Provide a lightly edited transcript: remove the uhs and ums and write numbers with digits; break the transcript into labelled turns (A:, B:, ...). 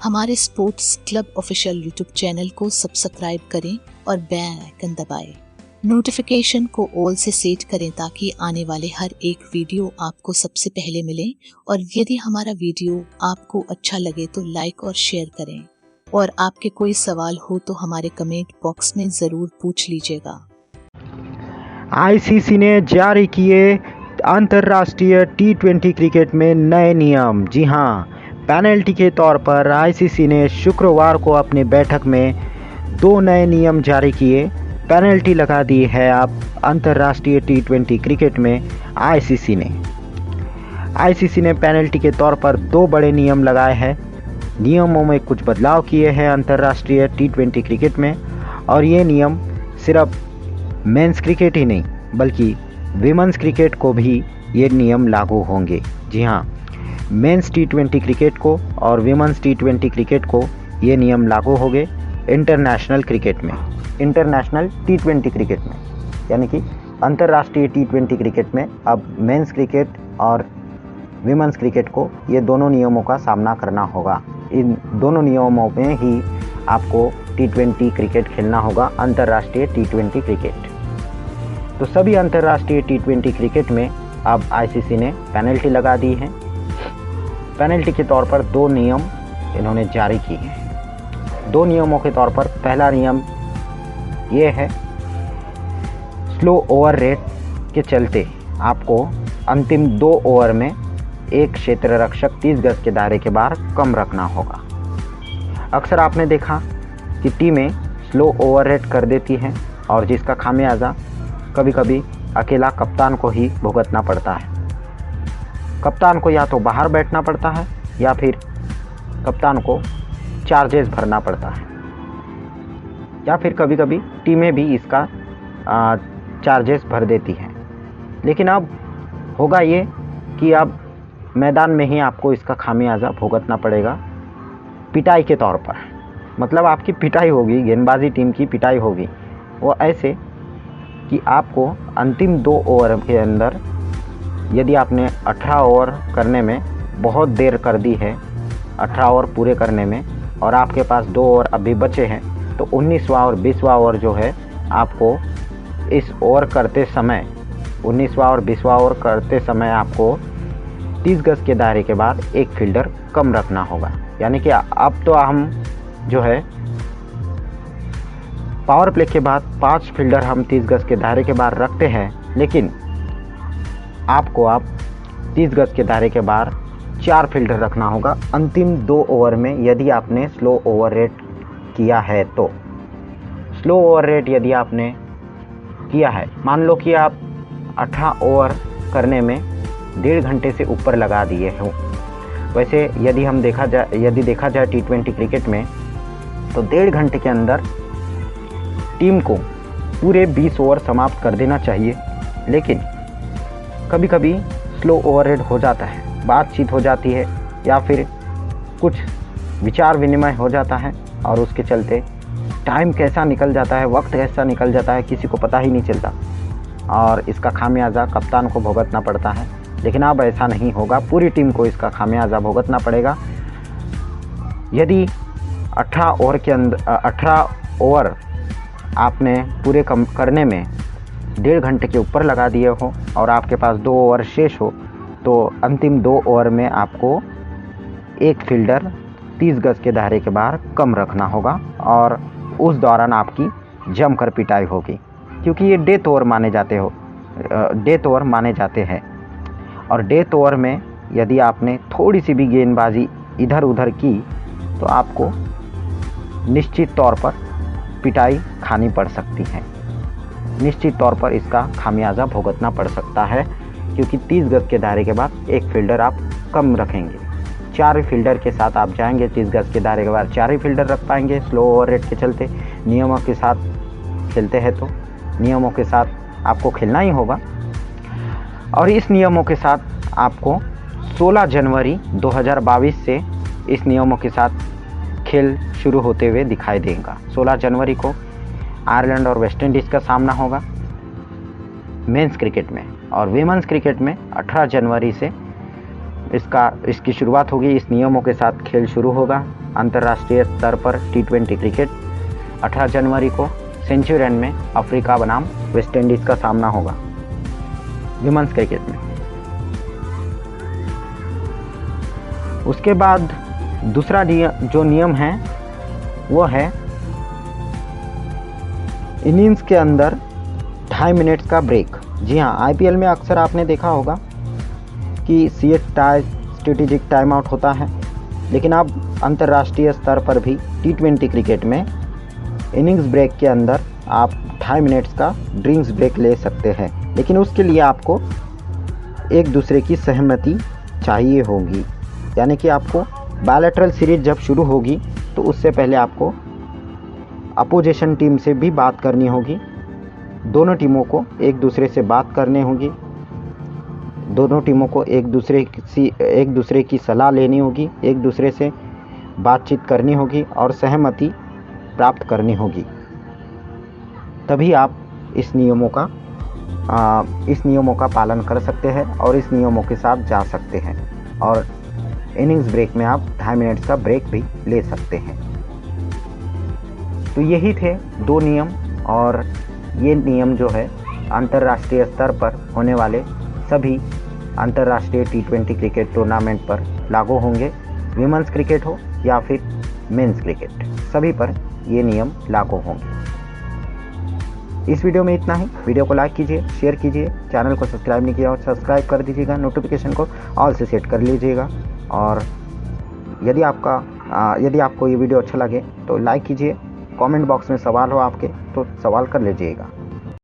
A: हमारे sports club official YouTube channel को subscribe करें और बेल आइकन दबाएं। नोटिफिकेशन को ऑल से सेट करें ताकि आने वाले हर एक वीडियो आपको सबसे पहले मिले। और यदि हमारा वीडियो आपको अच्छा लगे तो लाइक और शेयर करें। और आपके कोई सवाल हो तो हमारे कमेंट बॉक्स में ज़रूर पूछ लीजिएगा।
B: आईसीसी ने जारी किए अंतर्राष्ट्रीय टी20 क्रिकेट में नए नियम। जी हाँ, पेनल्टी के तौर पर आईसीसी ने शुक्रवार को अपनी बैठक में 2 नए नियम जारी किए। पेनल्टी लगा दी है अब अंतर्राष्ट्रीय टी20 क्रिकेट में आईसीसी ने पेनल्टी के तौर पर 2 बड़े नियम लगाए हैं। नियमों में कुछ बदलाव किए हैं अंतर्राष्ट्रीय टी20 क्रिकेट में, और ये नियम सिर्फ मेंस क्रिकेट ही नहीं बल्कि विमेंस क्रिकेट को भी ये नियम लागू होंगे। जी हाँ, मेंस टी20 क्रिकेट को और विमेंस टी20 क्रिकेट को ये नियम लागू होंगे इंटरनेशनल टी20 क्रिकेट में, यानी कि अंतर्राष्ट्रीय टी20 क्रिकेट में अब मेंस क्रिकेट और विमेंस क्रिकेट को ये दोनों नियमों का सामना करना होगा। इन दोनों नियमों में ही आपको टी20 क्रिकेट खेलना होगा, अंतर्राष्ट्रीय टी20 क्रिकेट। तो सभी अंतर्राष्ट्रीय टी20 क्रिकेट में अब आईसीसी ने पेनल्टी लगा दी है। पेनल्टी के तौर पर 2 नियम इन्होंने जारी किए हैं। 2 नियमों के तौर पर पहला नियम ये है, स्लो ओवर रेट के चलते आपको अंतिम 2 ओवर में एक क्षेत्र रक्षक 30 गज के दायरे के बाहर कम रखना होगा। अक्सर आपने देखा कि टीमें स्लो ओवर रेट कर देती हैं और जिसका खामियाजा कभी कभी अकेला कप्तान को ही भुगतना पड़ता है। कप्तान को या तो बाहर बैठना पड़ता है या फिर कप्तान को चार्जेस भरना पड़ता है, या फिर कभी कभी टीमें भी इसका चार्जेस भर देती हैं। लेकिन अब होगा ये कि अब मैदान में ही आपको इसका खामियाजा भुगतना पड़ेगा पिटाई के तौर पर। मतलब आपकी पिटाई होगी, गेंदबाजी टीम की पिटाई होगी। वो ऐसे कि आपको अंतिम 2 ओवर के अंदर, यदि आपने 18 ओवर करने में बहुत देर कर दी है, 18 ओवर पूरे करने में, और आपके पास 2 ओवर अभी बचे हैं, तो 19वां और 20वां ओवर जो है आपको इस ओवर करते समय 19वां और 20वां ओवर करते समय आपको 30 गज के दायरे के बाद एक फील्डर कम रखना होगा। यानी कि अब तो हम जो है पावर प्ले के बाद 5 फील्डर हम 30 गज के दायरे के बाहर रखते हैं, लेकिन आपको अब 30 गज के दायरे के बाहर 4 फील्डर रखना होगा अंतिम 2 ओवर में, यदि आपने स्लो ओवर रेट किया है तो। स्लो ओवर रेट यदि आपने किया है, मान लो कि आप 18 ओवर करने में 1.5 घंटे से ऊपर लगा दिए हो। वैसे यदि देखा जाए टी20 क्रिकेट में, तो 1.5 घंटे के अंदर टीम को पूरे 20 ओवर समाप्त कर देना चाहिए। लेकिन कभी कभी स्लो ओवर रेट हो जाता है, बातचीत हो जाती है या फिर कुछ विचार विनिमय हो जाता है, और उसके चलते टाइम कैसा निकल जाता है, वक्त कैसा निकल जाता है, किसी को पता ही नहीं चलता, और इसका खामियाजा कप्तान को भुगतना पड़ता है। लेकिन अब ऐसा नहीं होगा, पूरी टीम को इसका खामियाजा भुगतना पड़ेगा। यदि 18 ओवर आपने पूरे करने में 1.5 घंटे के ऊपर लगा दिए हो और आपके पास 2 ओवर शेष हो, तो अंतिम 2 ओवर में आपको एक फील्डर 30 गज के दायरे के बाहर कम रखना होगा, और उस दौरान आपकी जमकर पिटाई होगी, क्योंकि ये डेथ ओवर माने जाते हैं। और डेथ ओवर में यदि आपने थोड़ी सी भी गेंदबाजी इधर उधर की तो आपको निश्चित तौर पर पिटाई खानी पड़ सकती है, निश्चित तौर पर इसका खामियाजा भुगतना पड़ सकता है, क्योंकि 30 गज के दायरे के बाद एक फील्डर आप कम रखेंगे। 4 फील्डर के साथ आप जाएंगे, 30 गज के दायरे के बाद 4 ही फील्डर रख पाएंगे। स्लो ओवर रेट के चलते नियमों के साथ खेलते हैं तो नियमों के साथ आपको खेलना ही होगा। और इस नियमों के साथ आपको 16 जनवरी 2022 से इस नियमों के साथ खेल शुरू होते हुए दिखाई देगा। 16 जनवरी को आयरलैंड और वेस्ट इंडीज़ का सामना होगा मेंस क्रिकेट में, और विमेंस क्रिकेट में 18 जनवरी से इसकी शुरुआत होगी। इस नियमों के साथ खेल शुरू होगा। अंतर्राष्ट्रीय स्तर पर T20 क्रिकेट 18 जनवरी को सेंचुरियन में अफ्रीका बनाम वेस्ट इंडीज़ का सामना होगा विमेंस क्रिकेट में। उसके बाद दूसरा जो नियम है वो है इनिंग्स के अंदर 2.5 मिनट्स का ब्रेक। जी हाँ, आईपीएल में अक्सर आपने देखा होगा कि स्ट्रेटेजिक टाइम आउट होता है, लेकिन अब अंतर्राष्ट्रीय स्तर पर भी T20 क्रिकेट में इनिंग्स ब्रेक के अंदर आप 2.5 मिनट्स का ड्रिंक्स ब्रेक ले सकते हैं, लेकिन उसके लिए आपको एक दूसरे की सहमति चाहिए होगी। यानी कि आपको बायलैटरल सीरीज जब शुरू होगी तो उससे पहले आपको अपोजिशन टीम से भी बात करनी होगी। दोनों टीमों को एक दूसरे से बात करनी होगी, दोनों टीमों को एक दूसरे की सलाह लेनी होगी, एक दूसरे से बातचीत करनी होगी और सहमति प्राप्त करनी होगी। तभी आप इस नियमों का पालन कर सकते हैं और इस नियमों के साथ जा सकते हैं, और इनिंग्स ब्रेक में आप 2.5 मिनट्स का ब्रेक भी ले सकते हैं। तो यही थे 2 नियम, और ये नियम जो है अंतर्राष्ट्रीय स्तर पर होने वाले सभी अंतर्राष्ट्रीय T20 क्रिकेट टूर्नामेंट पर लागू होंगे। विमेंस क्रिकेट हो या फिर मेंस क्रिकेट, सभी पर ये नियम लागू होंगे। इस वीडियो में इतना ही। वीडियो को लाइक कीजिए, शेयर कीजिए, चैनल को सब्सक्राइब नहीं किया और सब्सक्राइब कर दीजिएगा, नोटिफिकेशन को ऑल से सेट कर लीजिएगा। और यदि आपको ये वीडियो अच्छा लगे तो लाइक कीजिए। कमेंट बॉक्स में सवाल हो आपके तो सवाल कर लीजिएगा।